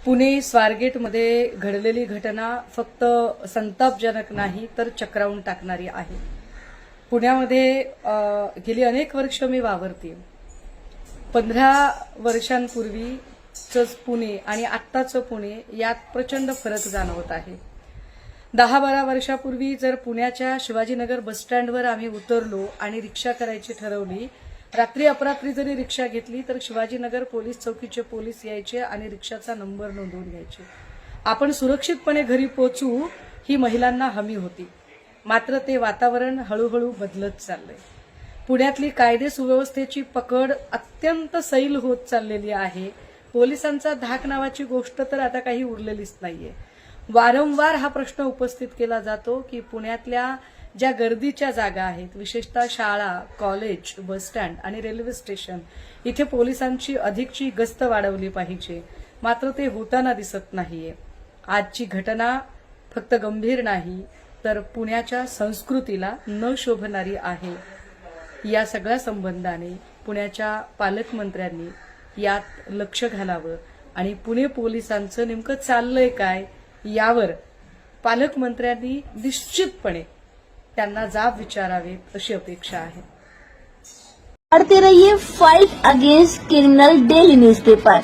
पुणे स्वारगेटमध्ये घडलेली घटना फक्त संतापजनक नाही तर चक्रावून टाकणारी आहे। पुण्यामध्ये गेली अनेक वर्ष मी वावरते। 15 वर्षांपूर्वीच पुणे आणि आत्ताचं पुणे यात प्रचंड फरक जाणवत आहे। 10-12 वर्षापूर्वी जर पुण्याच्या शिवाजीनगर बसस्टँडवर आम्ही उतरलो आणि रिक्षा करायची ठरवली, रात्री अपरात्री जरी रिक्षा घेतली तर शिवाजीनगर पोलीस चौकीचे पोलीस यायचे आणि रिक्षाचा नंबर नोंदवून घ्यायचे। आपण सुरक्षितपणे घरी पोहोचू ही महिलांना हमी होती। मात्र ते वातावरण हळूहळू बदलत चाललंय। पुण्यातली कायदे सुव्यवस्थेची पकड अत्यंत सैल होत चाललेली आहे। पोलिसांचा धाक नावाची गोष्ट तर आता काही उरलेलीच नाहीये। वारंवार हा प्रश्न उपस्थित केला जातो की पुण्यातल्या ज्या गर्दीच्या जागा आहेत, विशेषतः शाळा, कॉलेज, बसस्टँड आणि रेल्वे स्टेशन, इथे पोलिसांची अधिकची गस्त वाढवली पाहिजे। मात्र ते होताना दिसत नाहीये। आजची घटना फक्त गंभीर नाही तर पुण्याच्या संस्कृतीला न शोभणारी आहे। या सगळ्या संबंधाने पुण्याच्या पालकमंत्र्यांनी यात लक्ष घालावं आणि पुणे पोलिसांचं नेमकं चाललंय काय यावर पालकमंत्र्यांनी निश्चितपणे त्यांना जाब विचारावेत अशी अपेक्षा आहे। पढ़ते रहिए fight against criminal daily newspaper.